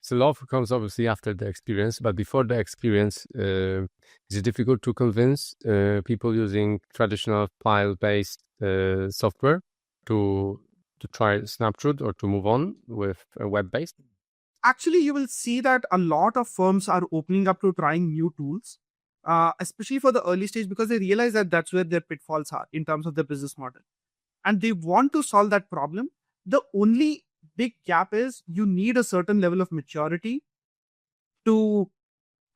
So love comes obviously after the experience, but before the experience, is it difficult to convince people using traditional file-based software to try Snaptrude or to move on with web-based? Actually, you will see that a lot of firms are opening up to trying new tools, especially for the early stage, because they realize that that's where their pitfalls are in terms of the business model. And they want to solve that problem. The only big gap is you need a certain level of maturity to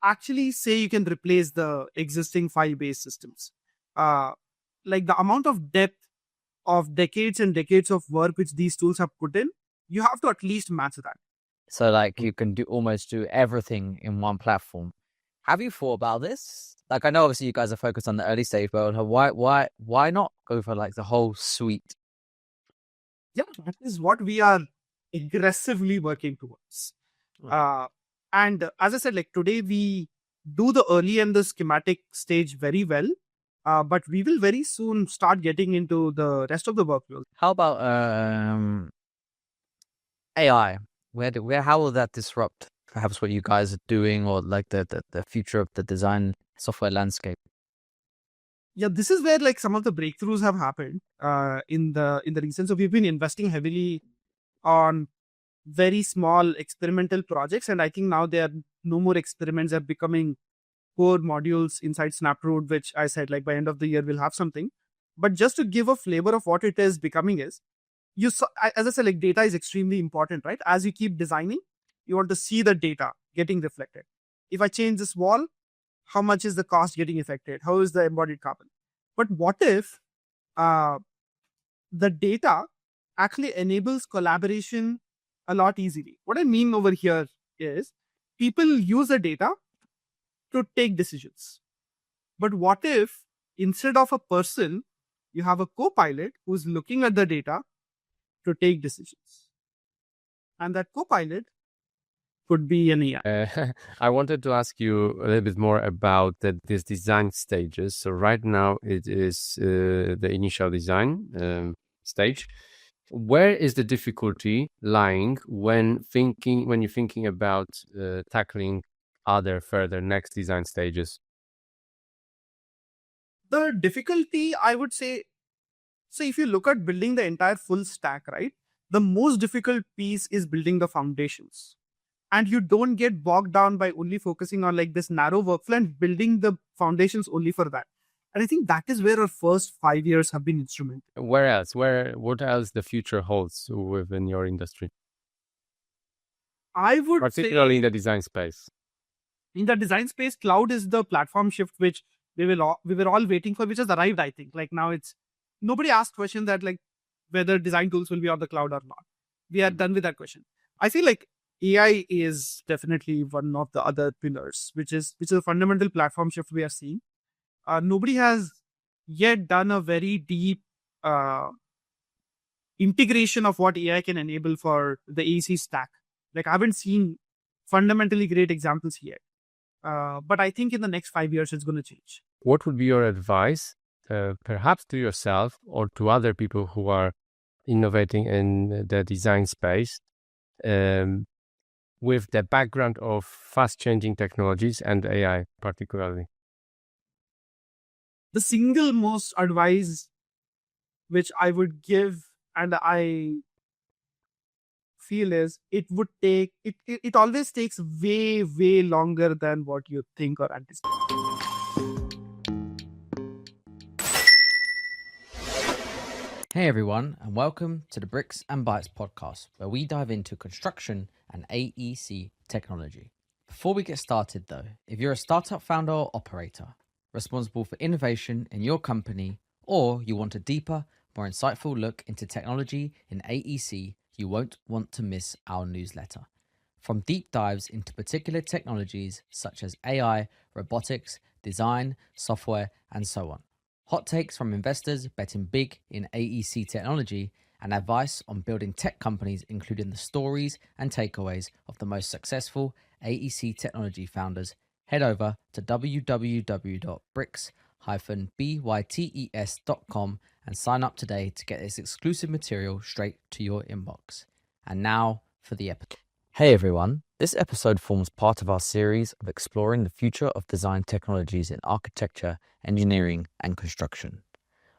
actually say you can replace the existing file-based systems. Like the amount of depth of decades and decades of work which these tools have put in, you have to at least match that. So like you can almost do everything in one platform. Have you thought about this? Like I know obviously you guys are focused on the early stage, but why not go for like the whole suite? Yeah, that is what we are aggressively working towards. And as I said, like today we do the early and the schematic stage very well, but we will very soon start getting into the rest of the workflow. How about AI? How will that disrupt perhaps what you guys are doing, or like the future of the design software landscape? Yeah, this is where like some of the breakthroughs have happened in the recent. So we've been investing heavily on very small experimental projects, and I think now there are no more experiments. Are becoming core modules inside Snaptrude, which I said like by end of the year we'll have something. But just to give a flavor of what it is becoming is, as I said, like data is extremely important, right? As you keep designing, you want to see the data getting reflected. If I change this wall, how much is the cost getting affected? How is the embodied carbon? But what if the data actually enables collaboration a lot easily? What I mean over here is people use the data to take decisions. But what if instead of a person, you have a co-pilot who's looking at the data to take decisions? And that co-pilot could be an AI. I wanted to ask you a little bit more about these design stages. So right now it is the initial design stage. Where is the difficulty lying when you're thinking about tackling other further next design stages? The difficulty, I would say, so if you look at building the entire full stack, right, the most difficult piece is building the foundations. And you don't get bogged down by only focusing on like this narrow workflow and building the foundations only for that. And I think that is where our first 5 years have been instrumental. Where else? What else the future holds within your industry? I would particularly say in the design space. In the design space, cloud is the platform shift which we were all waiting for, which has arrived, I think. Like now it's nobody asked question that like whether design tools will be on the cloud or not. We are done with that question. I feel like AI is definitely one of the other pillars, which is a fundamental platform shift we are seeing. Nobody has yet done a very deep integration of what AI can enable for the AEC stack. Like I haven't seen fundamentally great examples yet. But I think in the next 5 years, it's going to change. What would be your advice, perhaps to yourself or to other people who are innovating in the design space, with the background of fast-changing technologies and AI particularly? The single most advice which I would give, and I feel is it always takes way longer than what you think or anticipate. Hey everyone, and welcome to the Bricks and Bytes podcast, where we dive into construction and AEC technology. Before we get started though, if you're a startup founder or operator responsible for innovation in your company, or you want a deeper, more insightful look into technology in AEC, you won't want to miss our newsletter. From deep dives into particular technologies such as AI, robotics, design, software, and so on. Hot takes from investors betting big in AEC technology, and advice on building tech companies, including the stories and takeaways of the most successful AEC technology founders. Head over to www.bricks-bytes.com and sign up today to get this exclusive material straight to your inbox. And now for the episode. Hey everyone, this episode forms part of our series of exploring the future of design technologies in architecture, engineering, and construction.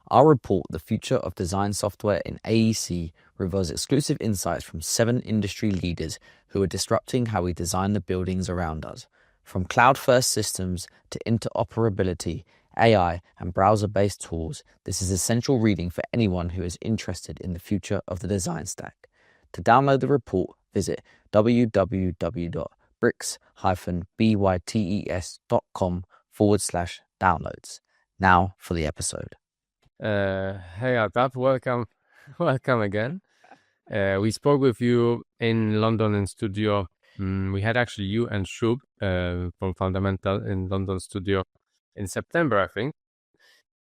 Our report, The Future of Design Software in AEC, reveals exclusive insights from 7 industry leaders who are disrupting how we design the buildings around us. From cloud-first systems to interoperability, AI, and browser-based tools, this is essential reading for anyone who is interested in the future of the design stack. To download the report, visit www.bricks-bytes.com/downloads. Now for the episode. Hey Altaf, welcome, welcome again. We spoke with you in London in studio. We had actually you and Shub from Fundamental in London studio in September, I think.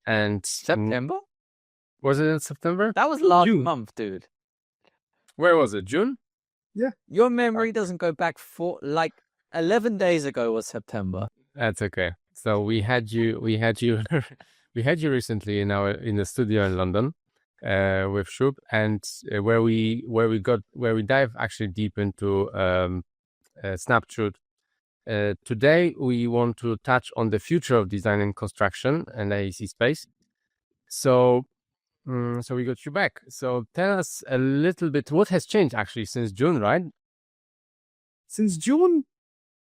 And September? was it in September? That was last June. month, dude. Where was it? June? Your memory doesn't go back for like 11 days ago was September. That's okay. So we had you, we had you recently in the studio in London with Shub, and where we dive actually deep into Snaptrude. Today we want to touch on the future of design and construction and AEC space. So we got you back. So tell us a little bit what has changed actually since June, right? Since June,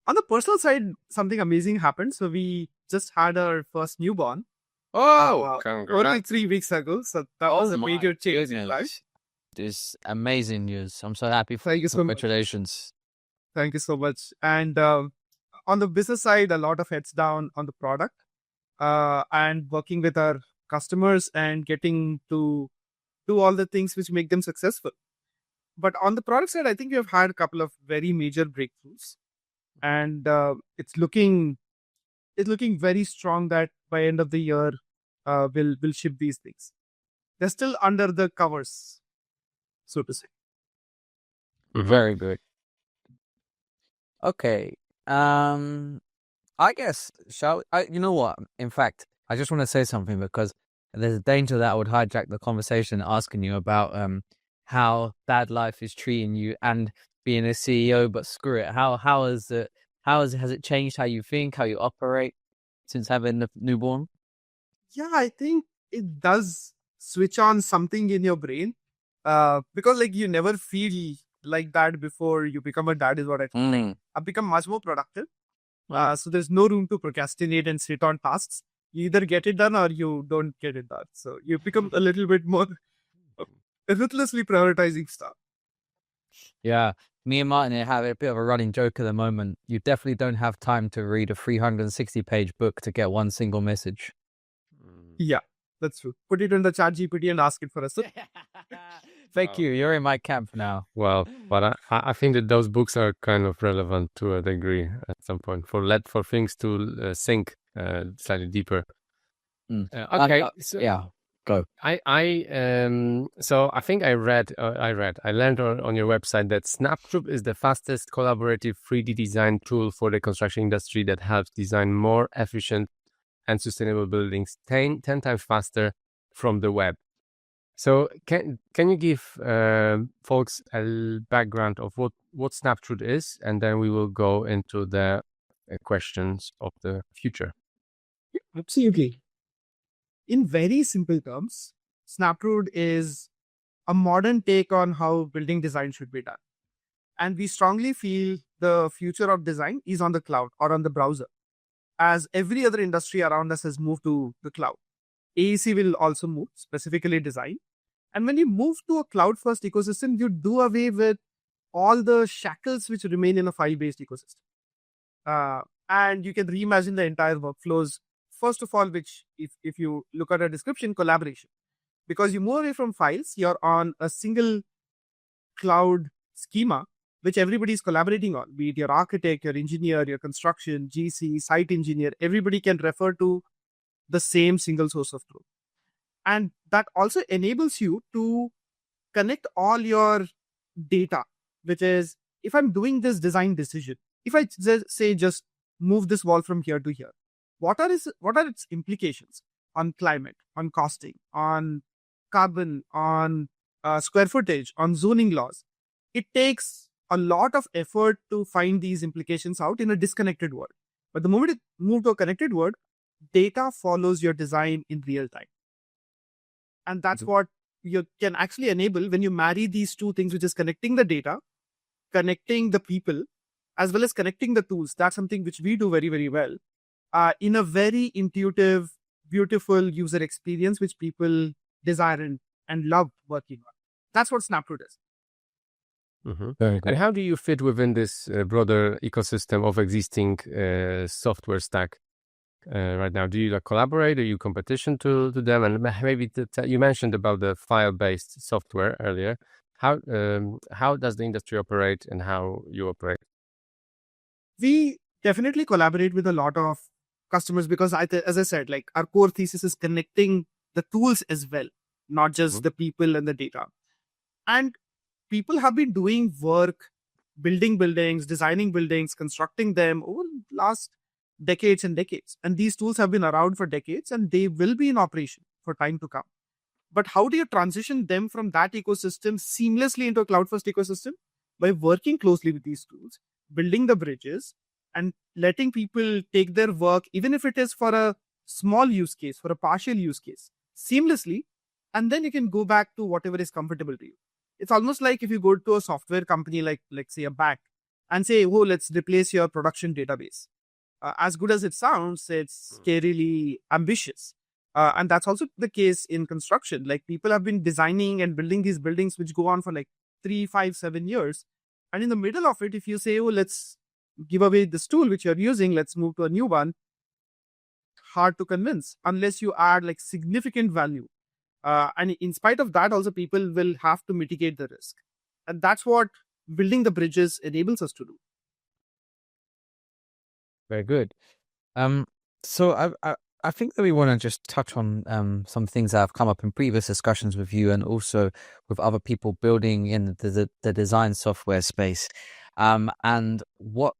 on the personal side, something amazing happened. So we just had our first newborn. Only 3 weeks ago. So that was a major change in life. This amazing news. I'm so happy for Thank you so much. Congratulations. Thank you so much. And on the business side, a lot of heads down on the product and working with our customers and getting to do all the things which make them successful. But on the product side, I think we have had a couple of very major breakthroughs, and it's looking very strong that by end of the year we'll ship these things. They're still under the covers, so to say. Very good. Okay. I guess you know what? In fact, I just want to say something because there's a danger that I would hijack the conversation asking you about how bad life is treating you and being a CEO, but screw it. How has it changed how you think, how you operate since having a newborn? Yeah, I think it does switch on something in your brain because like you never feel like that before you become a dad is what I think. I've become much more productive. So there's no room to procrastinate and sit on tasks. You either get it done or you don't get it done. So you become a little bit more ruthlessly prioritizing stuff. Yeah. Me and Martin have a bit of a running joke at the moment. You definitely don't have time to read a 360-page book to get one single message. Yeah, that's true. Put it in the chat GPT and ask it for us. Thank you. You're in my camp now. Well, but I think that those books are kind of relevant to a degree at some point for things to sink slightly deeper. Okay, so yeah, go. So I think I learned on your website that Snaptrude is the fastest collaborative 3D design tool for the construction industry that helps design more efficient and sustainable buildings 10 times faster from the web. So can you give folks a background of what Snaptrude is, and then we will go into the questions of the future. Absolutely. In very simple terms, Snaptrude is a modern take on how building design should be done. And we strongly feel the future of design is on the cloud or on the browser, as every other industry around us has moved to the cloud. AEC will also move, specifically design. And when you move to a cloud-first ecosystem, you do away with all the shackles which remain in a file-based ecosystem. And you can reimagine the entire workflows. First of all, which if you look at a description, collaboration. Because you move away from files, you're on a single cloud schema, which everybody is collaborating on, be it your architect, your engineer, your construction, GC, site engineer, everybody can refer to the same single source of truth. And that also enables you to connect all your data, which is, if I'm doing this design decision, if I say just move this wall from here to here, what are its implications on climate, on costing, on carbon, on square footage, on zoning laws? It takes a lot of effort to find these implications out in a disconnected world. But the moment it moved to a connected world, data follows your design in real time. And that's what you can actually enable when you marry these two things, which is connecting the data, connecting the people, as well as connecting the tools. That's something which we do very, very well in a very intuitive, beautiful user experience, which people desire and love working on. That's what Snaptrude is. Very good. And how do you fit within this broader ecosystem of existing software stack right now? Do you collaborate? Are you competition to them? And maybe you mentioned about the file-based software earlier. How does the industry operate and how you operate? We definitely collaborate with a lot of customers because, as I said, like our core thesis is connecting the tools as well, not just the people and the data. And people have been doing work, building buildings, designing buildings, constructing them over the last decades and decades. And these tools have been around for decades and they will be in operation for time to come. But how do you transition them from that ecosystem seamlessly into a cloud-first ecosystem? By working closely with these tools, building the bridges, and letting people take their work, even if it is for a small use case, for a partial use case, seamlessly, and then you can go back to whatever is comfortable to you. It's almost like if you go to a software company like say a bank and say, oh, let's replace your production database. As good as it sounds, it's scarily ambitious. And that's also the case in construction. Like people have been designing and building these buildings which go on for like 3, 5, 7 years. And in the middle of it, if you say, oh, let's give away this tool which you're using, let's move to a new one, hard to convince unless you add like significant value. And in spite of that, also people will have to mitigate the risk. And that's what building the bridges enables us to do. Very good. So I think that we want to just touch on some things that have come up in previous discussions with you and also with other people building in the design software space, and what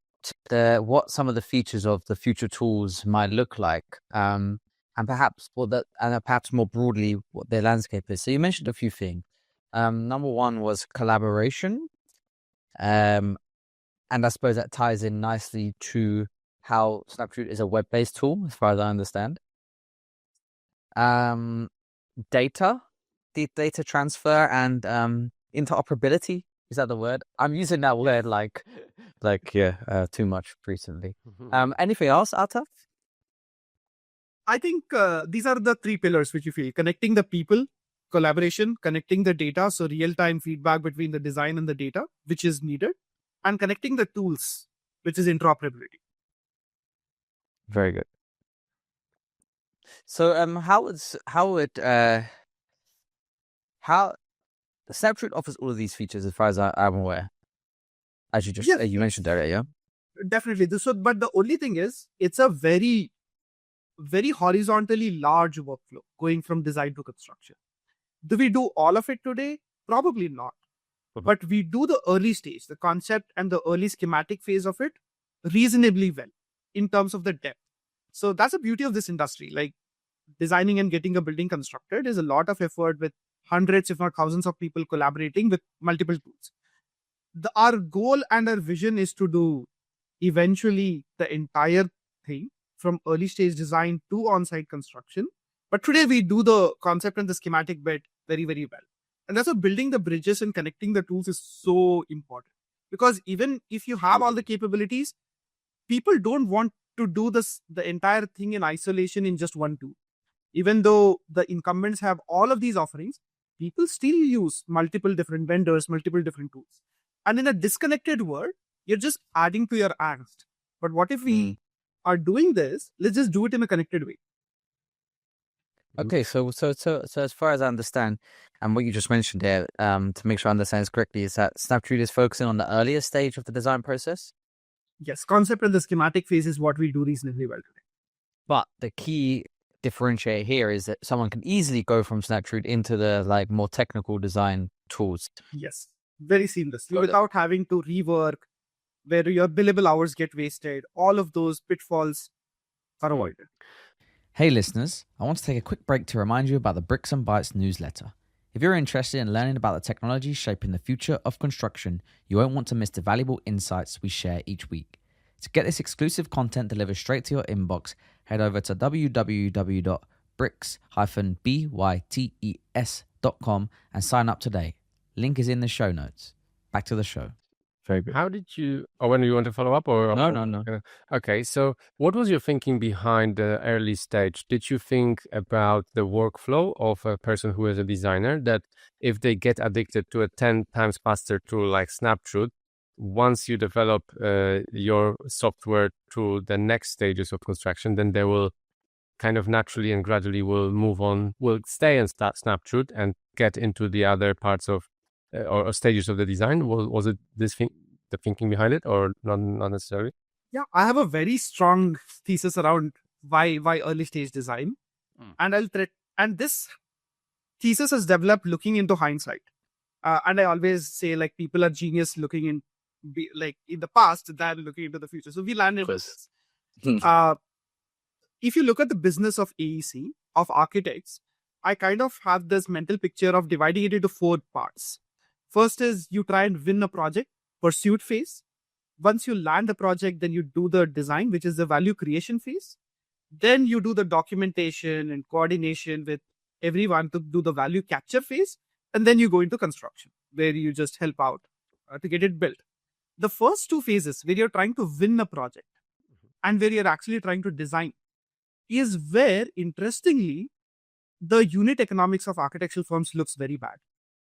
some of the features of the future tools might look like, and perhaps perhaps more broadly what their landscape is. So you mentioned a few things. Number one was collaboration, and I suppose that ties in nicely to how Snaptrude is a web-based tool, as far as I understand. Data transfer and interoperability. Is that the word? I'm using that word too much recently. Anything else, Altaf? I think these are the 3 pillars which you feel: connecting the people, collaboration, connecting the data, so real-time feedback between the design and the data, which is needed, and connecting the tools, which is interoperability. Very good. So Snaptrude offers all of these features as far as I'm aware, as you just you mentioned earlier, yeah? Definitely. But the only thing is, it's a very, very horizontally large workflow going from design to construction. Do we do all of it today? Probably not. But we do the early stage, the concept and the early schematic phase of it reasonably well in terms of the depth. So that's the beauty of this industry. Like designing and getting a building constructed is a lot of effort with hundreds, if not thousands of people collaborating with multiple tools. Our goal and our vision is to do eventually the entire thing from early stage design to on-site construction. But today we do the concept and the schematic bit very, very well. And that's why building the bridges and connecting the tools is so important. Because even if you have all the capabilities, people don't want to do the entire thing in isolation in just one tool. Even though the incumbents have all of these offerings, people still use multiple different vendors, multiple different tools. And in a disconnected world, you're just adding to your angst. But what if we are doing this? Let's just do it in a connected way. Okay, so as far as I understand, and what you just mentioned there, to make sure I understand this correctly, is that Snaptrude is focusing on the earlier stage of the design process? Yes, concept and the schematic phase is what we do reasonably well today. But the key differentiator here is that someone can easily go from Snaptrude into the more technical design tools. Yes, very seamlessly without having to rework, where your billable hours get wasted. All of those pitfalls are avoided. Hey listeners, I want to take a quick break to remind you about the Bricks and Bytes newsletter. If you're interested in learning about the technology shaping the future of construction, you won't want to miss the valuable insights we share each week. To get this exclusive content delivered straight to your inbox, head over to www.bricks-bytes.com and sign up today. Link is in the show notes. Back to the show. Very good. How did you, or when you want to follow up or? No. Okay. So what was your thinking behind the early stage? Did you think about the workflow of a person who is a designer, that if they get addicted to a 10 times faster tool like Snaptrude, once you develop your software to the next stages of construction, then they will kind of naturally and gradually will move on, will stay in Snaptrude and get into the other parts of or stages of the design? Was it the thinking behind it, or not necessarily? Yeah, I have a very strong thesis around why early stage design, and this thesis is developed looking into hindsight. And I always say, like, people are genius looking in the past than looking into the future. So we landed with this. If you look at the business of AEC, of architects, I kind of have this mental picture of dividing it into 4 parts. First is you try and win a project, pursuit phase. Once you land the project, then you do the design, which is the value creation phase. Then you do the documentation and coordination with everyone to do the value capture phase. And then you go into construction, where you just help out to get it built. The first 2 phases, where you're trying to win a project and where you're actually trying to design, is where, interestingly, the unit economics of architectural firms looks very bad.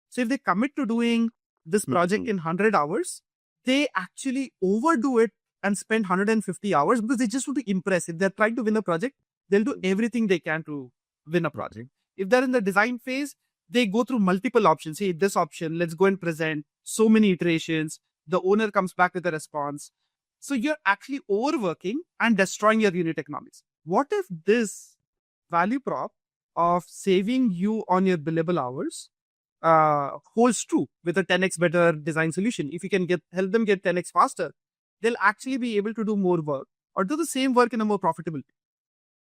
So if they commit to doing this project in 100 hours, they actually overdo it and spend 150 hours because they just want to impress. If they're trying to win a project, they'll do everything they can to win a project. If they're in the design phase, they go through multiple options. Say, this option, let's go and present so many iterations. The owner comes back with a response. So you're actually overworking and destroying your unit economics. What if this value prop of saving you on your billable hours holds true with a 10x better design solution? If you can help them get 10x faster, they'll actually be able to do more work or do the same work in a more profitable way.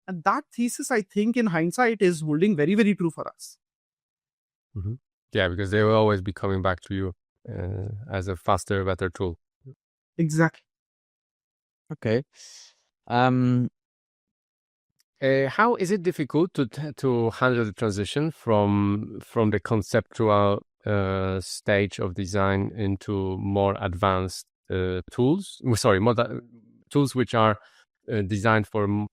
And that thesis, I think, in hindsight, is holding very, very true for us. Mm-hmm. Yeah, because they will always be coming back to you as a faster, better tool. Exactly. Okay. How is it difficult to handle the transition from the conceptual stage of design into more advanced tools? Tools which are designed for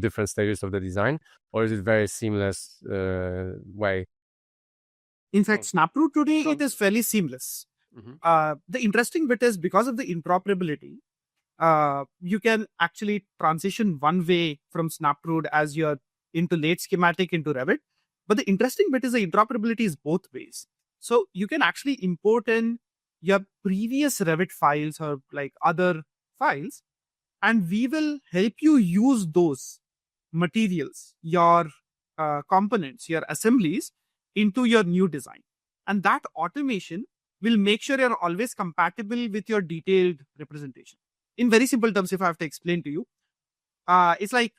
different stages of the design, or is it very seamless way? In fact, Snaptrude today, it is fairly seamless. Mm-hmm. The interesting bit is, because of the interoperability, you can actually transition one way from Snaptrude as you're into late schematic into Revit. But the interesting bit is the interoperability is both ways. So you can actually import in your previous Revit files or like other files, and we will help you use those materials, your components, your assemblies into your new design. And that automation will make sure you're always compatible with your detailed representation. In very simple terms, if I have to explain to you, it's like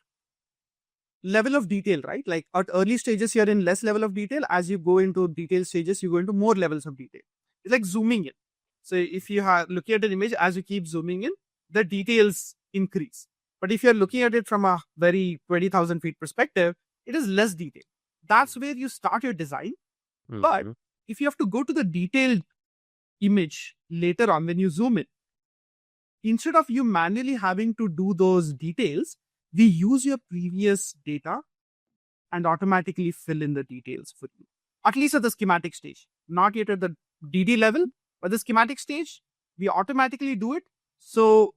level of detail, right? Like at early stages, you're in less level of detail. As you go into detail stages, you go into more levels of detail. It's like zooming in. So if you are looking at an image, as you keep zooming in, the details increase. But if you're looking at it from a very 20,000 feet perspective, it is less detail. That's where you start your design. Mm-hmm. But if you have to go to the detailed image later on, when you zoom in, instead of you manually having to do those details, we use your previous data and automatically fill in the details for you. At least at the schematic stage, not yet at the DD level, but the schematic stage, we automatically do it. So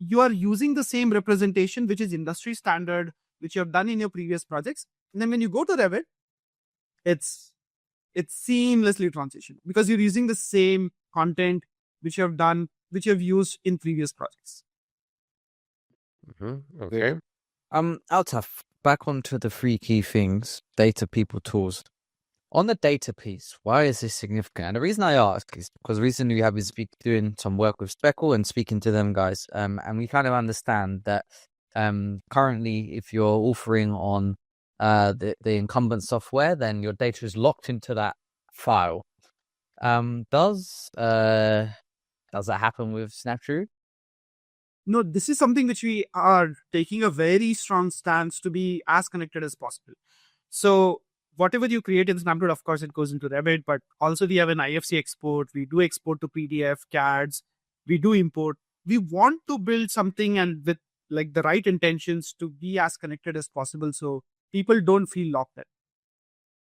you are using the same representation, which is industry standard, which you have done in your previous projects. And then when you go to Revit, it's seamlessly transitioned because you're using the same content which you have done, which you have used in previous projects. Mm-hmm. Okay. Altaf, back onto the 3 key things: data, people, tools. On the data piece, why is this significant? And the reason I ask is because recently we have been doing some work with Speckle and speaking to them guys, and we kind of understand that currently, if you're authoring on the incumbent software, then your data is locked into that file. Does that happen with Snaptrude? No, this is something which we are taking a very strong stance to be as connected as possible. So whatever you create in Snaptrude, of course, it goes into Revit, but also we have an IFC export. We do export to PDF, CADs. We do import. We want to build something and with like the right intentions to be as connected as possible so people don't feel locked in.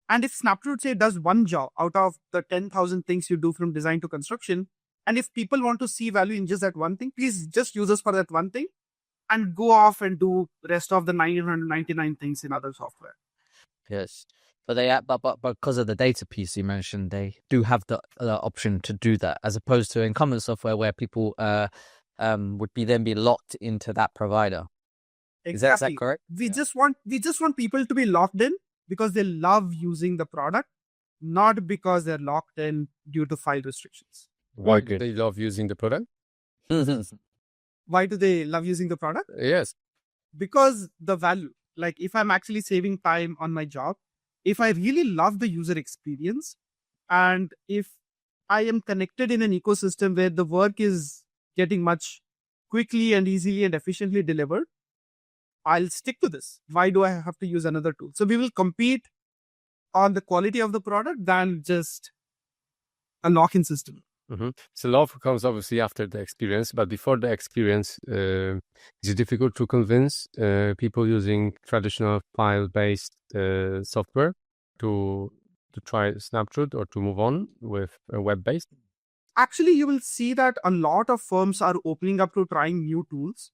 And if Snaptrude, say, does one job out of the 10,000 things you do from design to construction, and if people want to see value in just that one thing, please just use us for that one thing and go off and do rest of the 999 things in other software. Yes. But because of the data piece you mentioned, they do have the option to do that, as opposed to incumbent software where people would be locked into that provider. Exactly. Is that correct? We just want people to be locked in because they love using the product, not because they're locked in due to file restrictions. Why do they love using the product? Why do they love using the product? Yes. Because the value, like if I'm actually saving time on my job, if I really love the user experience, and if I am connected in an ecosystem where the work is getting much quickly and easily and efficiently delivered, I'll stick to this. Why do I have to use another tool? So we will compete on the quality of the product than just a lock-in system. So love comes obviously after the experience, but before the experience, is it difficult to convince people using traditional file-based software to try Snaptrude or to move on with web-based? Actually, you will see that a lot of firms are opening up to trying new tools,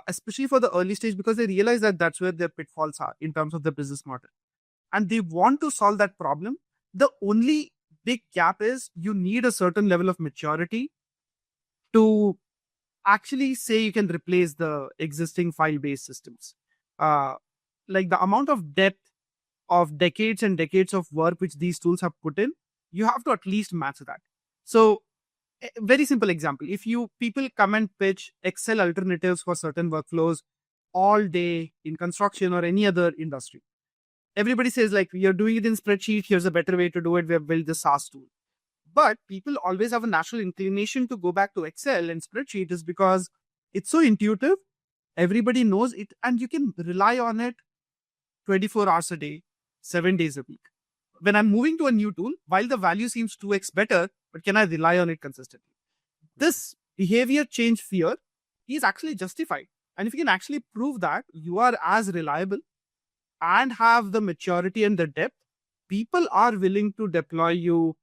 especially for the early stage, because they realize that that's where their pitfalls are in terms of the business model. And they want to solve that problem. The only big gap is you need a certain level of maturity to actually say you can replace the existing file-based systems. Like the amount of depth of decades and decades of work which these tools have put in, you have to at least match that. So a very simple example, if people come and pitch Excel alternatives for certain workflows all day in construction or any other industry, everybody says like, we are doing it in spreadsheet, here's a better way to do it, we have built the SaaS tool. But people always have a natural inclination to go back to Excel and spreadsheet is because it's so intuitive, everybody knows it, and you can rely on it 24 hours a day, 7 days a week. When I'm moving to a new tool, while the value seems 2x better, but can I rely on it consistently? This behavior change fear is actually justified. And if you can actually prove that you are as reliable and have the maturity and the depth, people are willing to deploy you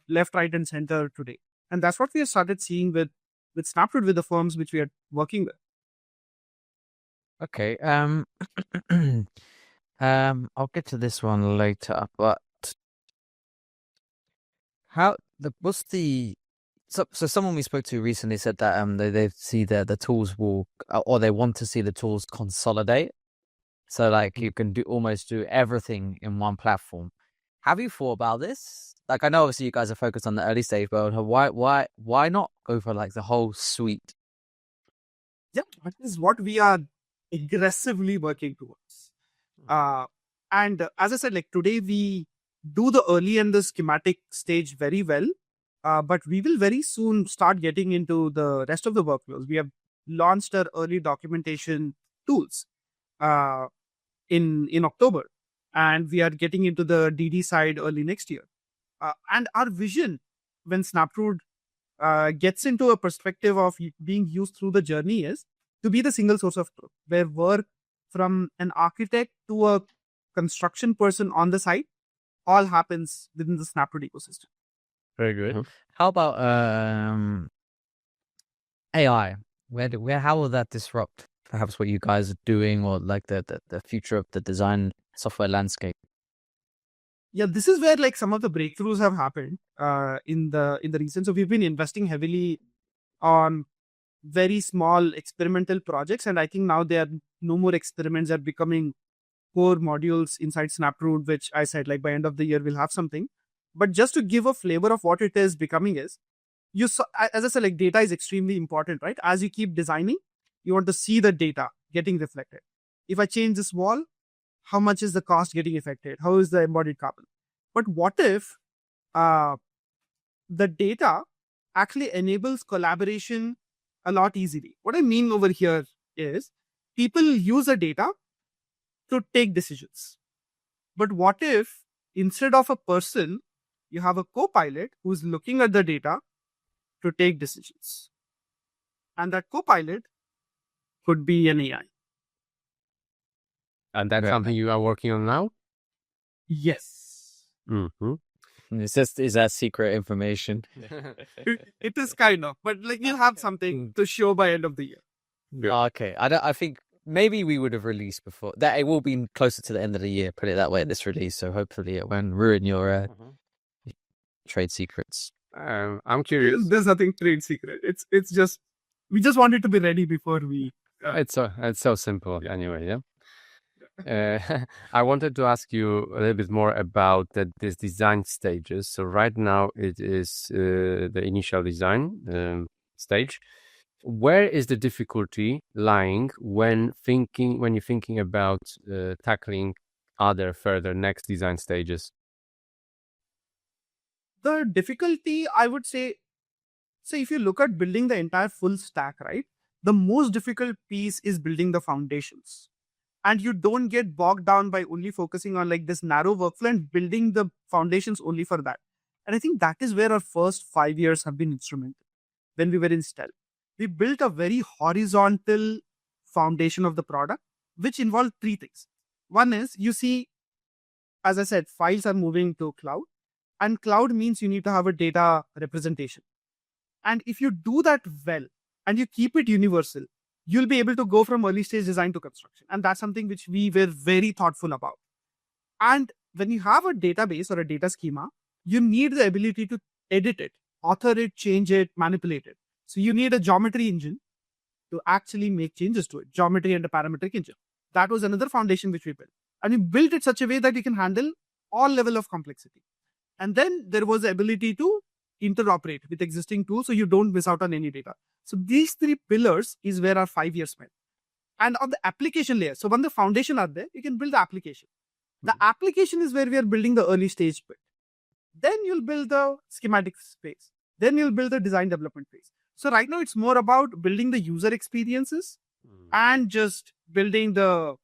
left, right, and center today. And that's what we have started seeing with Snaptrude, with the firms which we are working with. Okay. I'll get to this one later, but so someone we spoke to recently said that they see the tools will, or they want to see the tools consolidate. So like you can almost do everything in one platform. Have you thought about this? Like I know obviously you guys are focused on the early stage, but why not go for like the whole suite? Yeah, that is what we are aggressively working towards. And as I said, like today we do the early and the schematic stage very well, but we will very soon start getting into the rest of the workflows. We have launched our early documentation tools in October, and we are getting into the DD side early next year. And our vision when Snaptrude gets into a perspective of being used through the journey is to be the single source of truth, where work from an architect to a construction person on the site all happens within the Snaptrude ecosystem. Very good. How about AI? How will that disrupt perhaps what you guys are doing, or like the future of the design software landscape? Yeah, this is where like some of the breakthroughs have happened in the recent. So we've been investing heavily on very small experimental projects, and I think now there are no more experiments, are becoming core modules inside Snaptrude, which I said like by end of the year we'll have something. But just to give a flavor of what it is becoming is, as I said, like data is extremely important, right? As you keep designing, you want to see the data getting reflected. If I change this wall, how much is the cost getting affected? How is the embodied carbon? But what if the data actually enables collaboration a lot easily. What I mean over here is people use the data to take decisions. But what if instead of a person, you have a co-pilot who's looking at the data to take decisions? And that co-pilot could be an AI. And that's Right. something you are working on now? Yes. Mm-hmm. Is that secret information? It is kind of, but like you'll have something to show by end of the year. Yeah. Okay, I think maybe we would have released before that. It will be closer to the end of the year. Put it that way. This release, so hopefully it won't ruin your trade secrets. I'm curious. There's nothing trade secret. It's just we just wanted to be ready before we. It's so simple anyway, yeah. I wanted to ask you a little bit more about this design stages. So right now it is the initial design stage. Where is the difficulty lying when you're thinking about tackling other further next design stages? The difficulty, I would say, so if you look at building the entire full stack, right, the most difficult piece is building the foundations. And you don't get bogged down by only focusing on like this narrow workflow and building the foundations only for that. And I think that is where our first 5 years have been instrumental. When we were in stealth, we built a very horizontal foundation of the product, which involved three things. One is, you see, as I said, files are moving to cloud, and cloud means you need to have a data representation. And if you do that well and you keep it universal, you'll be able to go from early stage design to construction. And that's something which we were very thoughtful about. And when you have a database or a data schema, you need the ability to edit it, author it, change it, manipulate it. So you need a geometry engine to actually make changes to it, geometry and a parametric engine. That was another foundation which we built. And we built it such a way that you can handle all level of complexity. And then there was the ability to interoperate with existing tools so you don't miss out on any data. So these three pillars is where our 5 years spent. And on the application layer, so when the foundation are there, you can build the application. The application is where we are building the early stage bit. Then you'll build the schematic space. Then you'll build the design development phase. So right now it's more about building the user experiences and just building the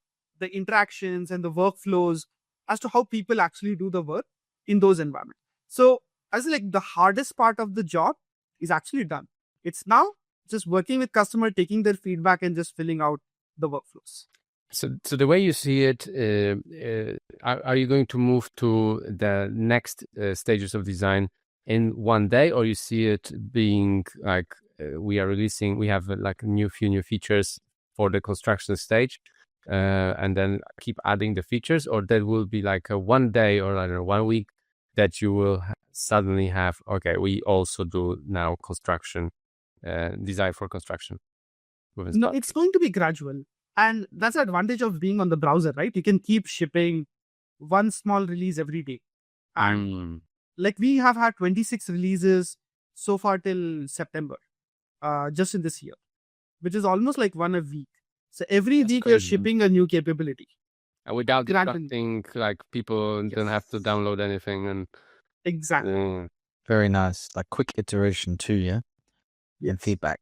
interactions and the workflows as to how people actually do the work in those environments. So as like the hardest part of the job is actually done. It's now just working with customer, taking their feedback and just filling out the workflows. So the way you see it, are you going to move to the next stages of design in one day, or you see it being like we have like few new features for the construction stage, and then keep adding the features, or that will be like a 1 day or I don't know 1 week that you will suddenly have, okay, we also do now construction, design for construction? No, it's going to be gradual. And that's the advantage of being on the browser, right? You can keep shipping one small release every day. And like we have had 26 releases so far till September, just in this year, which is almost like one a week. So every That's week crazy. you're shipping a new capability. And without Gradually. distracting, like people don't have to download anything and Exactly. Very nice, like quick iteration too, yeah, and feedback.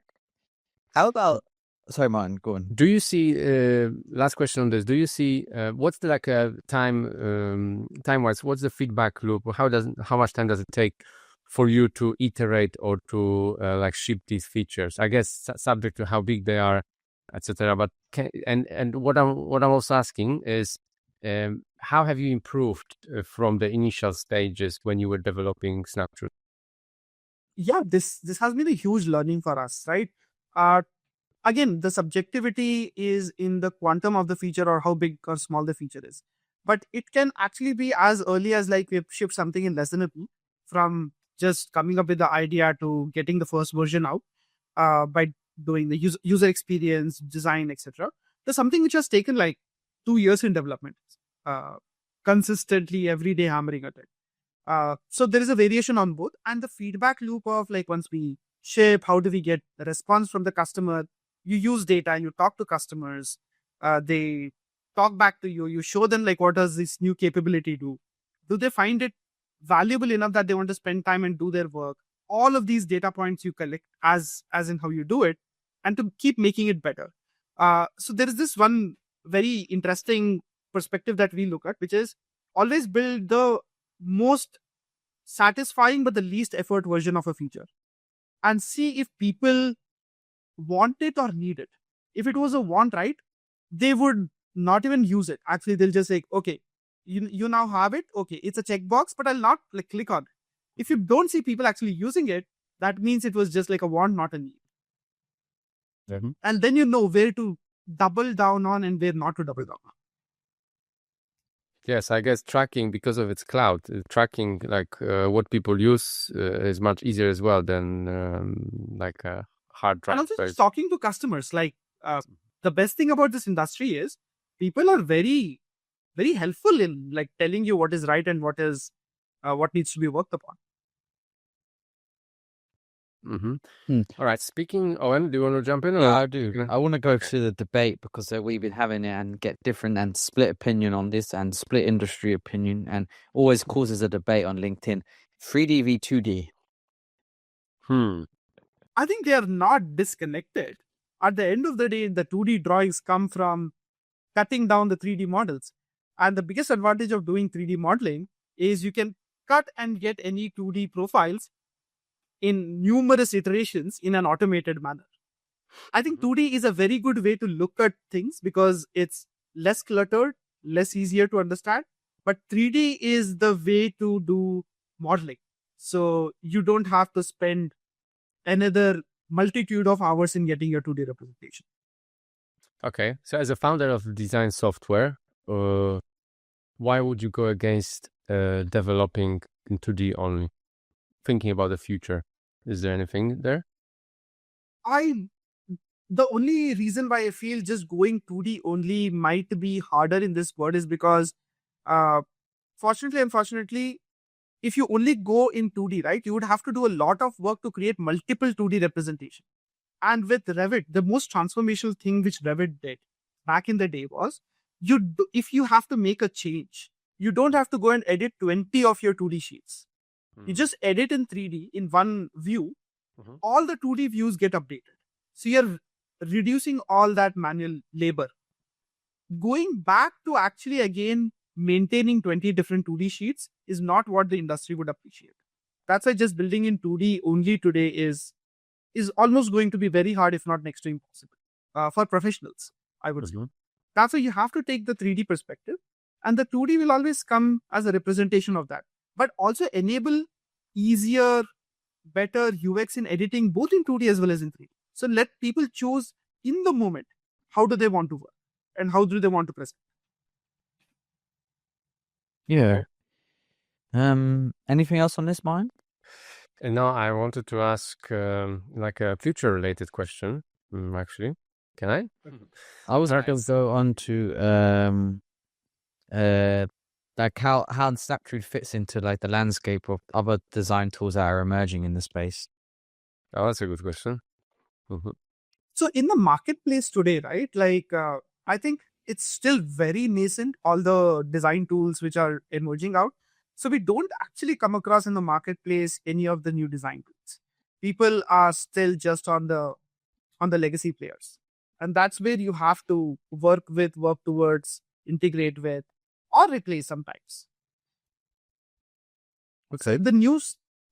How about? Sorry, Martin, go on. Do you see? Last question on this. Do you see what's the like time wise? What's the feedback loop? How much time does it take for you to iterate or to like ship these features? I guess subject to how big they are, etc. But what I'm also asking is, how have you improved from the initial stages when you were developing Snaptrude? Yeah, this has been a huge learning for us, right? Again, the subjectivity is in the quantum of the feature or how big or small the feature is. But it can actually be as early as like we've shipped something in less than a week, from just coming up with the idea to getting the first version out by doing the user experience, design, etc. There's something which has taken like 2 years in development, consistently every day hammering at it. So there is a variation on both, and the feedback loop of like once we ship, how do we get the response from the customer? You use data and you talk to customers. They talk back to you. You show them like what does this new capability do? Do they find it valuable enough that they want to spend time and do their work. All of these data points you collect as in how you do it, and to keep making it better. So there is this one very interesting perspective that we look at, which is always build the most satisfying but the least effort version of a feature, and see if people want it or need it. If it was a want, right, they would not even use it. Actually, they'll just say, okay, you now have it. Okay, it's a checkbox, but I'll not click on it. If you don't see people actually using it, that means it was just like a want, not a need. Mm-hmm. And then you know where to double down on and where not to double down on. Yes, I guess tracking, because of its cloud, tracking what people use is much easier as well than a hard drive. And also just talking to customers, the best thing about this industry is people are very, very helpful in telling you what is right and what needs to be worked upon. Mm-hmm. All right. Speaking, Owen, do you want to jump in? I do. I want to go to the debate because we've been having it and get different and split opinion on this and split industry opinion, and always causes a debate on LinkedIn. 3D v 2D. I think they are not disconnected. At the end of the day, the 2D drawings come from cutting down the 3D models. And the biggest advantage of doing 3D modeling is you can cut and get any 2D profiles in numerous iterations in an automated manner. I think 2D is a very good way to look at things because it's less cluttered, less easier to understand. But 3D is the way to do modeling. So you don't have to spend another multitude of hours in getting your 2D representation. Okay. So as a founder of design software, why would you go against developing in 2D only? Thinking about the future. Is there anything there? The only reason why I feel just going 2D only might be harder in this world is because, fortunately, unfortunately, if you only go in 2D, right, you would have to do a lot of work to create multiple 2D representation. And with Revit, the most transformational thing which Revit did back in the day was, if you have to make a change, you don't have to go and edit 20 of your 2D sheets. You just edit in 3D in one view. All the 2D views get updated. So you're reducing all that manual labor. Going back to actually again maintaining 20 different 2D sheets is not what the industry would appreciate. That's why just building in 2D only today is almost going to be very hard, if not next to impossible, for professionals, I would say. That's why you have to take the 3D perspective, and the 2D will always come as a representation of that, but also enable easier, better UX in editing, both in 2D as well as in 3D. So let people choose in the moment, how do they want to work and how do they want to present. Yeah. Anything else on this, Mine? And now I wanted to ask a future-related question, actually. Can I? I was going to go on to how Snaptrude fits into the landscape of other design tools that are emerging in the space. Oh, that's a good question. So in the marketplace today, right, I think it's still very nascent, all the design tools which are emerging out. So we don't actually come across in the marketplace any of the new design tools. People are still just on the legacy players. And that's where you have to work towards, integrate with, or replace sometimes. Okay. The new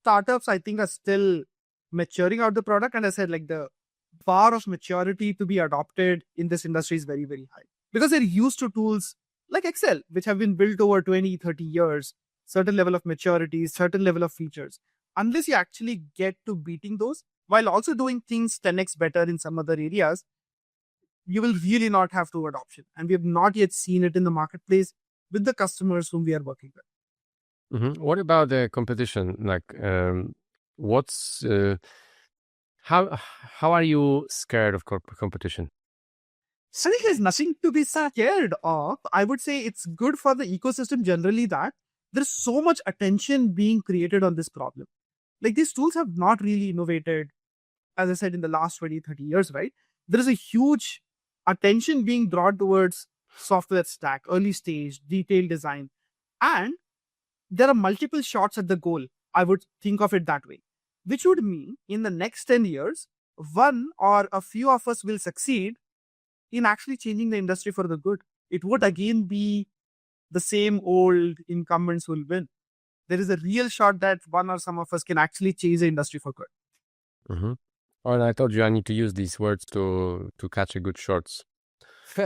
startups, I think, are still maturing out the product. And I said, the bar of maturity to be adopted in this industry is very, very high. Because they're used to tools like Excel, which have been built over 20, 30 years, certain level of maturity, certain level of features. Unless you actually get to beating those, while also doing things 10x better in some other areas, you will really not have to adoption. And we have not yet seen it in the marketplace with the customers whom we are working with. What about the competition? How are you scared of competition? I think there's nothing to be scared of. I would say it's good for the ecosystem generally that there's so much attention being created on this problem. These tools have not really innovated, as I said, in the last 20, 30 years, right? There is a huge attention being drawn towards software stack, early stage, detailed design. And there are multiple shots at the goal. I would think of it that way, which would mean in the next 10 years, one or a few of us will succeed in actually changing the industry for the good. It would again be the same old incumbents will win. There is a real shot that one or some of us can actually change the industry for good. Mm-hmm. Oh, and I told you I need to use these words to catch a good shorts. Hey,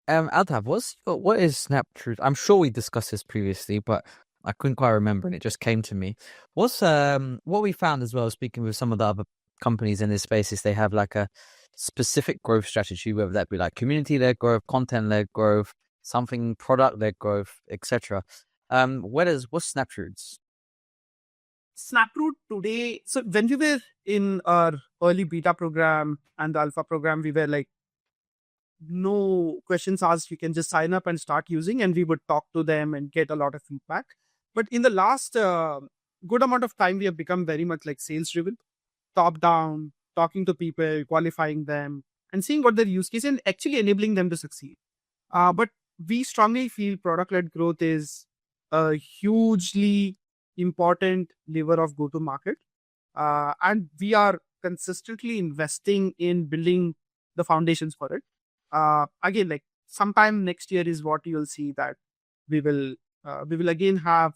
Altaf, what is Snaptrude? I'm sure we discussed this previously, but I couldn't quite remember, and it just came to me. What's what we found as well, speaking with some of the other companies in this space, is they have like a specific growth strategy, whether that be like community-led growth, content-led growth, something product-led growth, etc. What's Snaptrude's? Snaptrude today, so when we were in our early beta program and the alpha program, we were like, no questions asked, you can just sign up and start using, and we would talk to them and get a lot of feedback. But in the last good amount of time, we have become very much like sales driven, top down, talking to people, qualifying them, and seeing what their use case and actually enabling them to succeed. But we strongly feel product led growth is a hugely important lever of go to market. And we are consistently investing in building the foundations for it. Again, like sometime next year is what you'll see that we will again have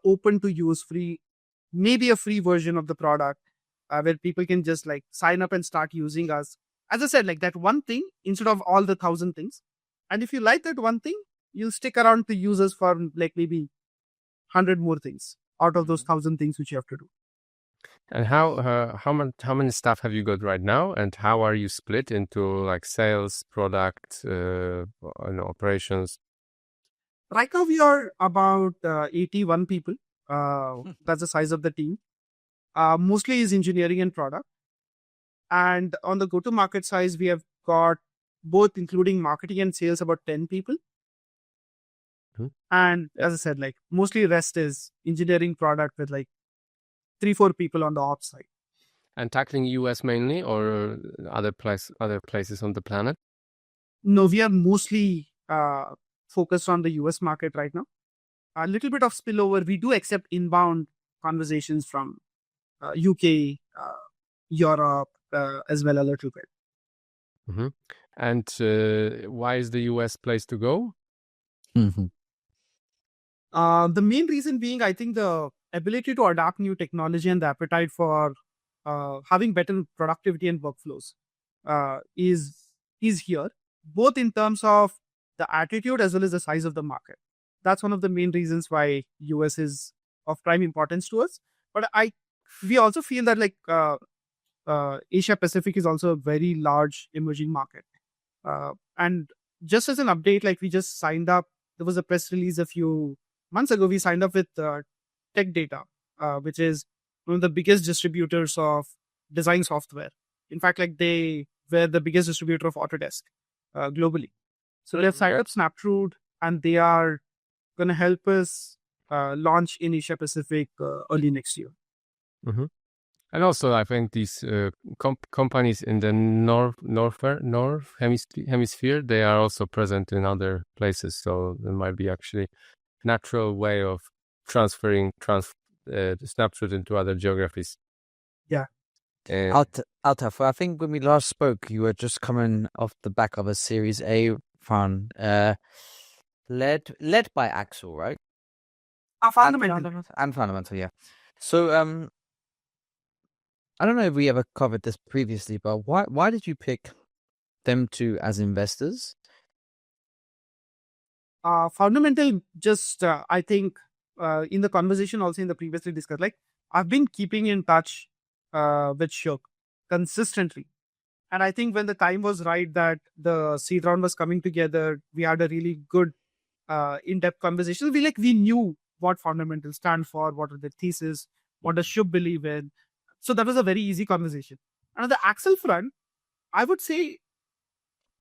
open to use free, maybe a free version of the product where people can just like sign up and start using us. As I said, like that one thing instead of all the 1,000 things. And if you like that one thing, you'll stick around to use us for like maybe 100 more things out of those 1,000 things which you have to do. And how many staff have you got right now, and how are you split into like sales, product, and operations? Right now we are about 81 people. That's the size of the team. Mostly is engineering and product. And on the go-to-market side, we have got both including marketing and sales about 10 people. And as I said, like mostly rest is engineering product with like 3-4 people on the ops side. And tackling US mainly, or other places on the planet? No, we are mostly focused on the US market right now. A little bit of spillover. We do accept inbound conversations from UK, Europe, as well a little bit. Mm-hmm. And why is the US place to go? Mm-hmm. The main reason being, I think the ability to adapt new technology and the appetite for having better productivity and workflows is here, both in terms of the attitude as well as the size of the market. That's one of the main reasons why US is of prime importance to us. But we also feel that like Asia Pacific is also a very large emerging market. And just as an update, like we just signed up, there was a press release a few months ago, we signed up with Tech Data, which is one of the biggest distributors of design software. In fact, like they were the biggest distributor of Autodesk globally. So they've signed up Snaptrude, and they are going to help us launch in Asia Pacific early next year. Mm-hmm. And also, I think these companies in the north hemisphere, they are also present in other places. So there might be actually natural way of transferring Snaptrude into other geographies. Yeah. Altaf, I think when we last spoke, you were just coming off the back of a Series A fund, led by Axel, right? Fundamental. And Fundamental, yeah. So, I don't know if we ever covered this previously, but why did you pick them two as investors? Fundamental, just I think in the conversation also in the previously discussed, like I've been keeping in touch with Shuk consistently. And I think when the time was right that the seed round was coming together, we had a really good in-depth conversation. We knew what fundamentals stand for, what are the thesis, what does Shuk believe in. So that was a very easy conversation. And on the Axel front, I would say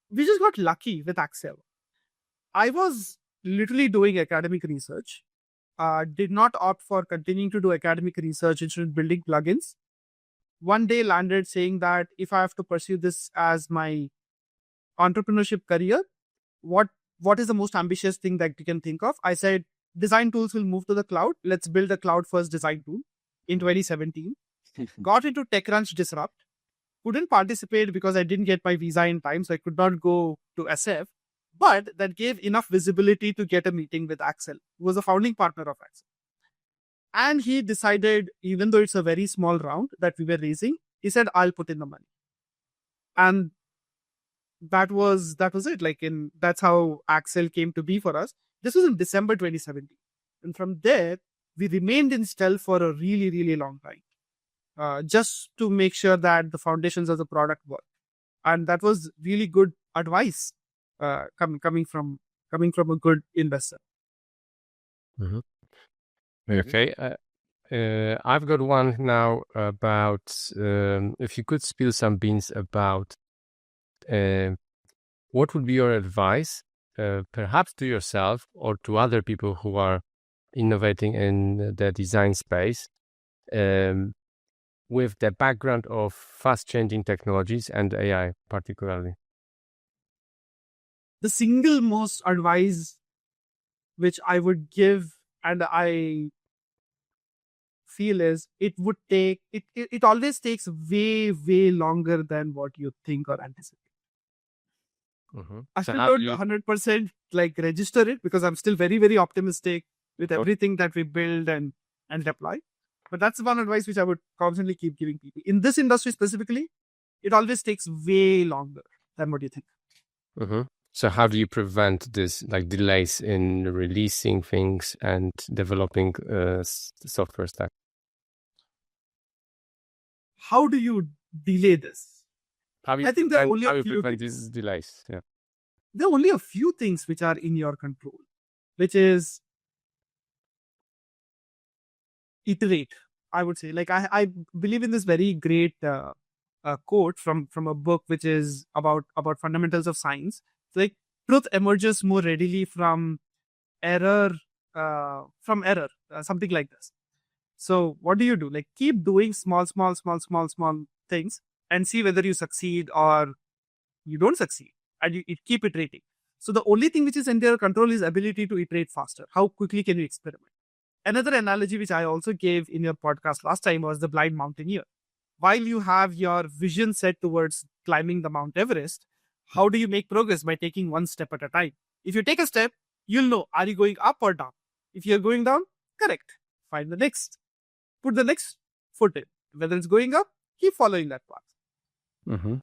we just got lucky with Axel. I was literally doing academic research, did not opt for continuing to do academic research instead of building plugins. One day landed saying that if I have to pursue this as my entrepreneurship career, what what is the most ambitious thing that you can think of? I said, design tools will move to the cloud. Let's build a cloud first design tool in 2017. Got into TechCrunch Disrupt. Couldn't participate because I didn't get my visa in time, so I could not go to SF. But that gave enough visibility to get a meeting with Axel, who was a founding partner of Axel. And he decided, even though it's a very small round that we were raising, he said, I'll put in the money. And that was it. That's how Axel came to be for us. This was in December 2017. And from there, we remained in stealth for a really, really long time. Just to make sure that the foundations of the product work. And that was really good advice coming from a good investor. Mm-hmm. Okay. I've got one now about if you could spill some beans about what would be your advice, perhaps to yourself or to other people who are innovating in the design space, with the background of fast-changing technologies and AI particularly? The single most advice which I would give, and I feel, is it always takes way, way longer than what you think or anticipate. Mm-hmm. I still don't 100% register it, because I'm still very, very optimistic with everything that we build and deploy. But that's one advice which I would constantly keep giving people. In this industry specifically, it always takes way longer than what you think. Mm-hmm. So how do you prevent this delays in releasing things and developing software stack? How do you delay this? I think there are only a few prevent these delays. Yeah. There are only a few things which are in your control, which is iterate. I would say, I believe in this very great quote from a book which is about fundamentals of science. It's truth emerges more readily from error, something like this. So what do? Keep doing small things and see whether you succeed or you don't succeed, and you keep iterating. So the only thing which is in your control is ability to iterate faster. How quickly can you experiment? Another analogy which I also gave in your podcast last time was the blind mountaineer. While you have your vision set towards climbing the Mount Everest, how do you make progress? By taking one step at a time. If you take a step, you'll know, are you going up or down? If you're going down, correct. Find the next. Put the next foot in. Whether it's going up, keep following that path. Mm-hmm.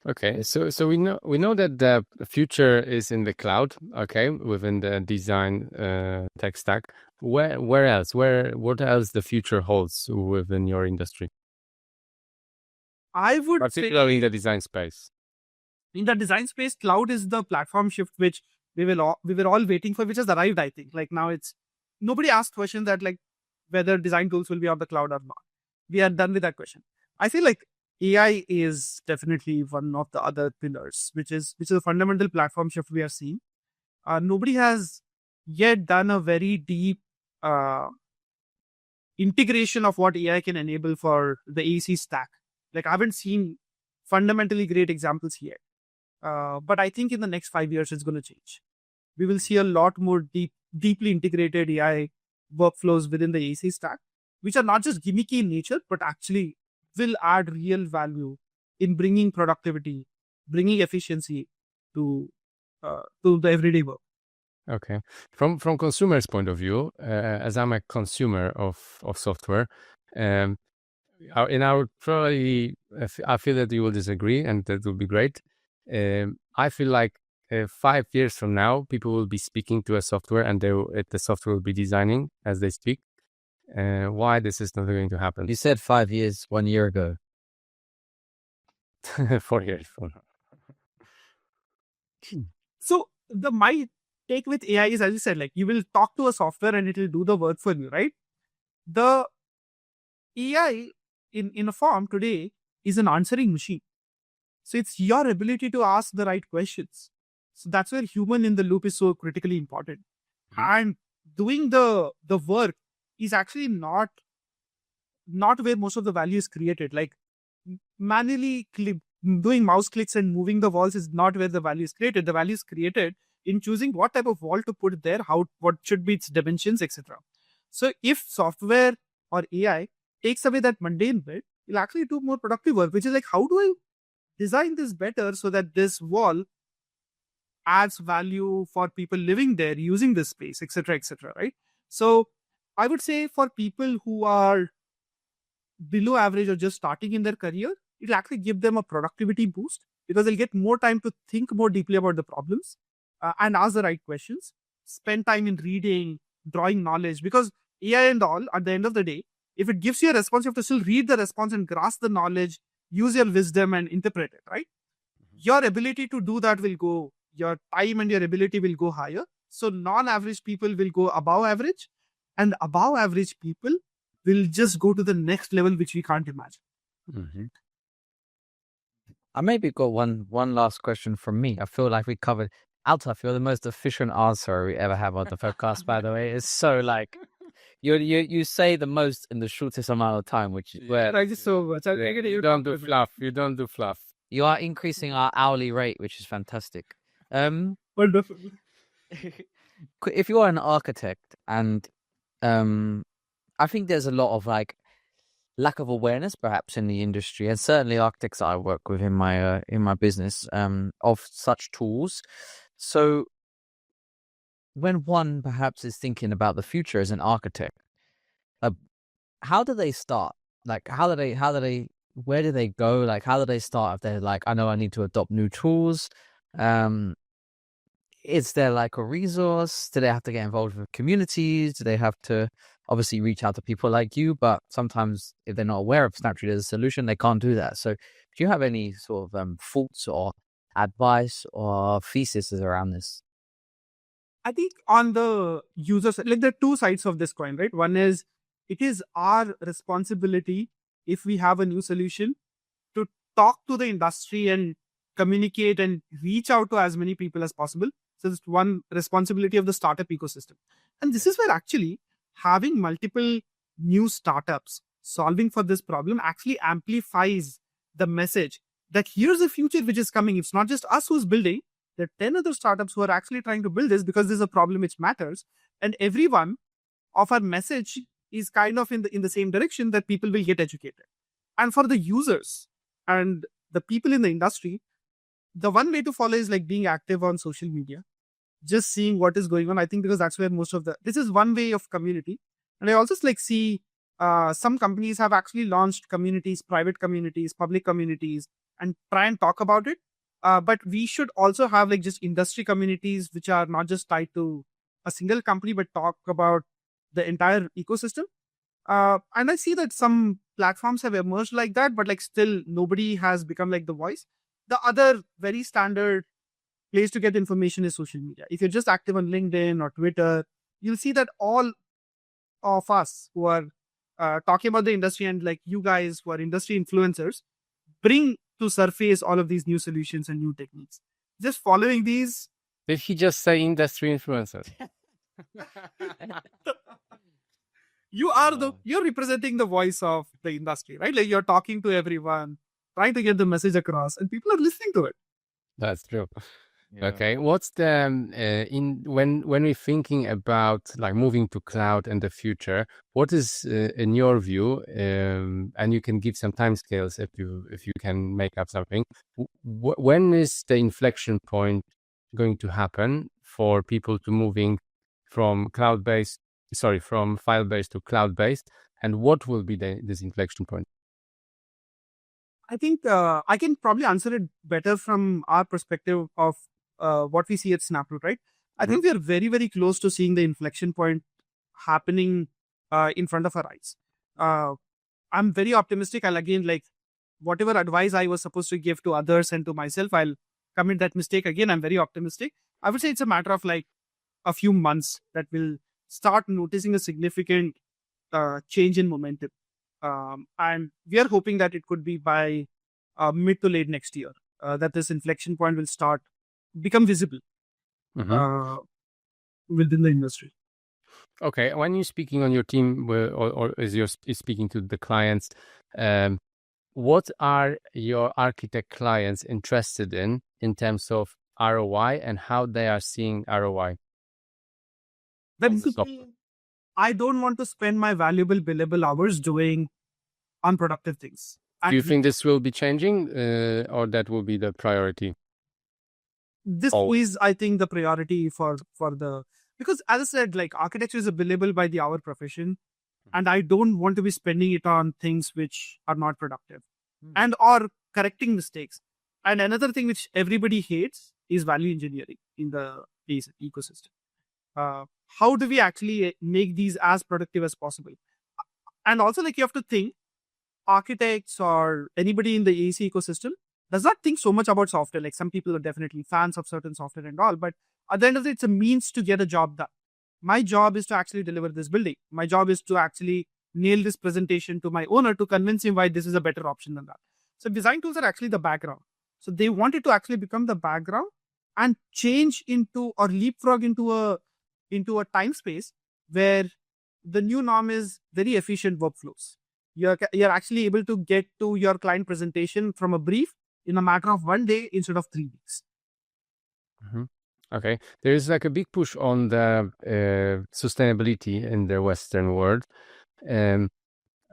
Okay, so we know that the future is in the cloud. Okay, within the design tech stack. Where else? What else the future holds within your industry? I would particularly in the design space. In the design space, cloud is the platform shift which we were all waiting for, which has arrived. I think now it's nobody asked questions that whether design tools will be on the cloud or not. We are done with that question. I feel AI is definitely one of the other pillars, which is a fundamental platform shift we are seeing. Nobody has yet done a very deep integration of what AI can enable for the AEC stack. I haven't seen fundamentally great examples yet. But I think in the next 5 years, it's going to change. We will see a lot more deeply integrated AI workflows within the AEC stack, which are not just gimmicky in nature, but actually will add real value in bringing productivity, bringing efficiency to the everyday work. Okay. From consumer's point of view, as I'm a consumer of software, and I would probably, I feel that you will disagree, and that will be great. I feel 5 years from now, people will be speaking to a software, and the software will be designing as they speak. Why this is not going to happen? You said 5 years 1 year ago. 4 years from now. So my take with AI is, as you said, you will talk to a software and it will do the work for you, right? The AI in a form today is an answering machine. So it's your ability to ask the right questions. So that's where human in the loop is so critically important. Mm-hmm. And doing the work is actually not where most of the value is created. Manually doing mouse clicks and moving the walls is not where the value is created. The value is created in choosing what type of wall to put there, what should be its dimensions, etc. So if software or AI takes away that mundane bit, you'll actually do more productive work, which is like, how do I design this better so that this wall adds value for people living there, using this space, etc., right? So I would say for people who are below average or just starting in their career, it'll actually give them a productivity boost because they'll get more time to think more deeply about the problems and ask the right questions, spend time in reading, drawing knowledge, because AI and all, at the end of the day, if it gives you a response, you have to still read the response and grasp the knowledge, use your wisdom and interpret it, right? Your ability to do that will go, your time and your ability will go higher. So non-average people will go above average, and above average people will just go to the next level, which we can't imagine. Mm-hmm. I maybe got one last question from me. I feel like we covered. Altaf, you're the most efficient answer we ever have on the podcast, by the way. It's so like you say the most in the shortest amount of time, which is where Thank you so much. you don't do fluff. You don't do fluff. you are increasing our hourly rate, which is fantastic. Wonderful. If you're an architect, and I think there's a lot of like lack of awareness perhaps in the industry, and certainly architects that I work with in my business of such tools. So when one perhaps is thinking about the future as an architect, how do they start? Like where do they go? Like how do they start if they're like, I know I need to adopt new tools? Is there like a resource? Do they have to get involved with communities? Do they have to obviously reach out to people like you? But sometimes if they're not aware of Snaptrude as a solution, they can't do that. So do you have any sort of thoughts or advice or theses around this? I think on the user side, like there are two sides of this coin, right? One is it is our responsibility if we have a new solution to talk to the industry and communicate and reach out to as many people as possible. So it's one responsibility of the startup ecosystem. And this is where actually having multiple new startups solving for this problem actually amplifies the message that here's the future which is coming. It's not just us who's building. There are 10 other startups who are actually trying to build this because there's a problem which matters. And every one of our message is kind of in the same direction that people will get educated. And for the users and the people in the industry, the one way to follow is like being active on social media, just seeing what is going on. I think because that's where this is one way of community. And I also like see some companies have actually launched communities, private communities, public communities, and try and talk about it. But we should also have like just industry communities, which are not just tied to a single company, but talk about the entire ecosystem. And I see that some platforms have emerged like that, but like still nobody has become like the voice. The other very standard place to get information is social media. If you're just active on LinkedIn or Twitter, you'll see that all of us who are talking about the industry and like you guys who are industry influencers bring to surface all of these new solutions and new techniques. Just following these. Did he just say industry influencers? You're representing the voice of the industry, right? Like you're talking to everyone, trying to get the message across, and people are listening to it. That's true. Yeah. Okay, what's the when we're thinking about like moving to cloud and the future? What is in your view, and you can give some timescales if you can make up something. When is the inflection point going to happen for people to moving from file-based to cloud-based, and what will be this inflection point? I think I can probably answer it better from our perspective of what we see at Snaptrude, right? I think we are very, very close to seeing the inflection point happening in front of our eyes. I'm very optimistic. I'll again, like, whatever advice I was supposed to give to others and to myself, I'll commit that mistake again. I'm very optimistic. I would say it's a matter of like a few months that we'll start noticing a significant change in momentum. And we are hoping that it could be by mid to late next year that this inflection point will become visible within the industry. Okay, when you're speaking on your team or as you're speaking to the clients, what are your architect clients interested in terms of ROI and how they are seeing ROI? Basically, I don't want to spend my valuable billable hours doing unproductive things. Do you think this will be changing, or that will be the priority? This is, I think, the priority for the, because as I said, like architecture is a billable by the hour profession, and I don't want to be spending it on things which are not productive and or correcting mistakes. And another thing which everybody hates is value engineering in the ecosystem. How do we actually make these as productive as possible? And also, like, you have to think, architects or anybody in the AEC ecosystem does not think so much about software. Like, some people are definitely fans of certain software and all, but at the end of it, it's a means to get a job done. My job is to actually deliver this building. My job is to actually nail this presentation to my owner to convince him why this is a better option than that. So design tools are actually the background. So they wanted to actually become the background and change into or leapfrog into a time space where the new norm is very efficient workflows. You're actually able to get to your client presentation from a brief in a matter of 1 day instead of 3 weeks. Mm-hmm. Okay, there is like a big push on the sustainability in the Western world.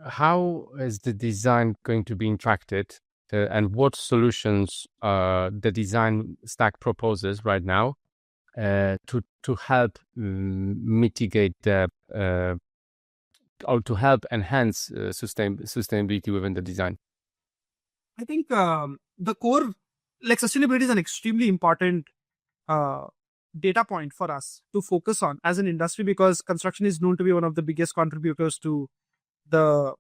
How is the design going to be interacted, and what solutions the design stack proposes right now to help mitigate the or to help enhance sustainability within the design? I think the core, like, sustainability is an extremely important data point for us to focus on as an industry, because construction is known to be one of the biggest contributors to the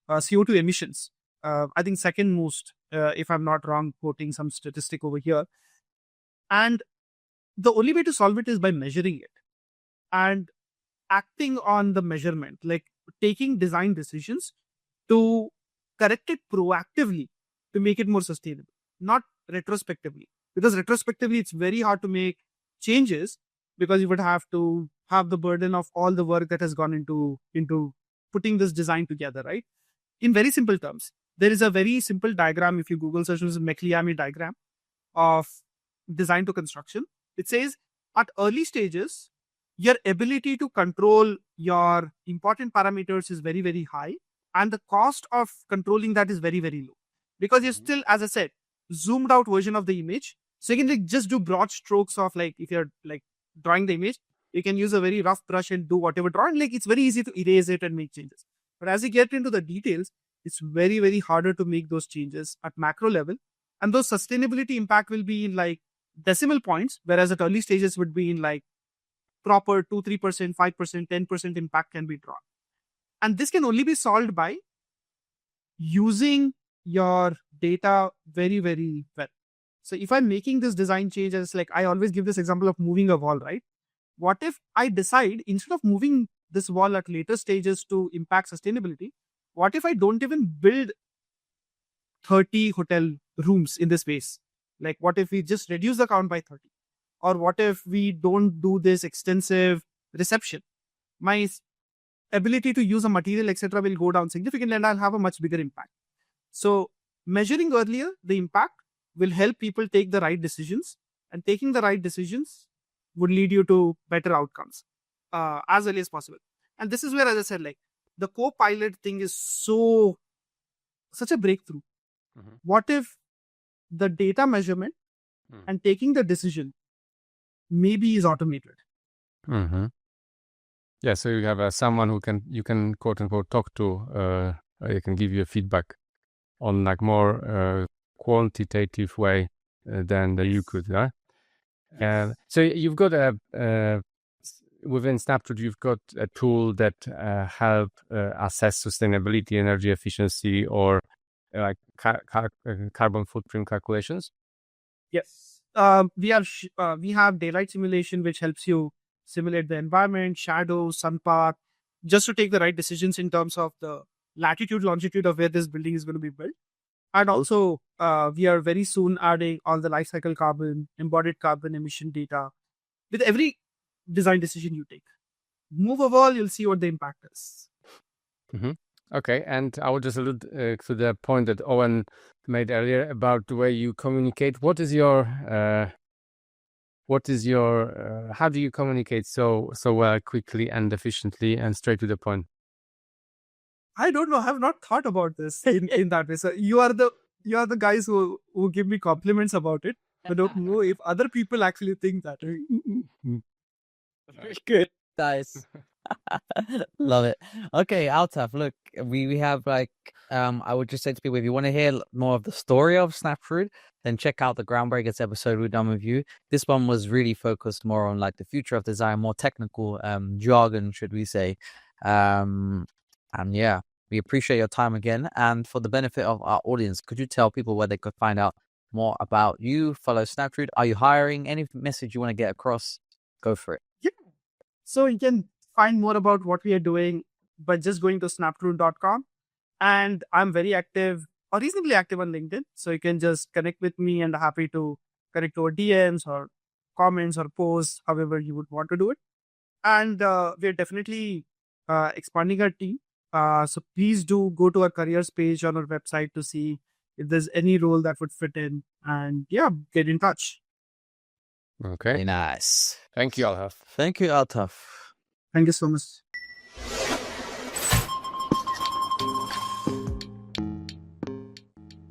CO2 emissions. I think second most, if I'm not wrong, quoting some statistic over here. And the only way to solve it is by measuring it and acting on the measurement, like taking design decisions to correct it proactively to make it more sustainable, not retrospectively. Because retrospectively, it's very hard to make changes because you would have to have the burden of all the work that has gone into putting this design together, right? In very simple terms, there is a very simple diagram. If you Google search, this McLeamy diagram of design to construction. It says at early stages, your ability to control your important parameters is very, very high. And the cost of controlling that is very, very low. Because you're still, as I said, zoomed out version of the image. So you can just do broad strokes of, like, if you're like drawing the image, you can use a very rough brush and do whatever drawing. Like, it's very easy to erase it and make changes. But as you get into the details, it's very, very harder to make those changes at macro level. And those sustainability impact will be in like decimal points, whereas at early stages would be in like proper 2, 3%, 5%, 10% impact can be drawn. And this can only be solved by using your data very, very well. So if I'm making this design change, as like I always give this example of moving a wall, right? What if I decide, instead of moving this wall at later stages to impact sustainability, what if I don't even build 30 hotel rooms in this space? Like, what if we just reduce the count by 30? Or what if we don't do this extensive reception? My ability to use a material, etc., will go down significantly and I'll have a much bigger impact. So measuring earlier the impact will help people take the right decisions, and taking the right decisions would lead you to better outcomes as early as possible. And this is where, as I said, like the co-pilot thing is such a breakthrough. Mm-hmm. What if the data measurement and taking the decision maybe is automated? Mm-hmm. Yeah, so you have someone who you can quote unquote talk to. You can give you a feedback on like more quantitative way than you could. Huh? So you've got within Snaptrude, you've got a tool that help assess sustainability, energy efficiency, or like carbon footprint calculations. Yes, we have daylight simulation, which helps you simulate the environment, shadows, sun path, just to take the right decisions in terms of the latitude, longitude of where this building is going to be built. And also, we are very soon adding all the life cycle carbon, embodied carbon emission data with every design decision you take. Move a wall, you'll see what the impact is. Mm-hmm. Okay, and I will just allude to the point that Owen made earlier about the way you communicate. What is your what is your how do you communicate so well, quickly and efficiently and straight to the point? I don't know. I have not thought about this in that way. So you are the guys who give me compliments about it. I don't know if other people actually think that. Very good. Nice. Love it. Okay, Altaf, look, we have like I would just say to people, if you want to hear more of the story of Snaptrude, then check out the Groundbreakers episode we've done with you. This one was really focused more on like the future of design, more technical jargon, should we say. And yeah, we appreciate your time again. And for the benefit of our audience, could you tell people where they could find out more about you, follow Snaptrude? Are you hiring? Any message you want to get across? Go for it. Yeah. So you can find more about what we are doing by just going to snaptrude.com. And I'm very active or reasonably active on LinkedIn. So you can just connect with me and happy to connect over DMs or comments or posts, however you would want to do it. And we're definitely expanding our team. So please do go to our careers page on our website to see if there's any role that would fit in. And yeah, get in touch. Okay. Very nice. Thank you, Altaf. Thank you, Altaf. Thank you so much.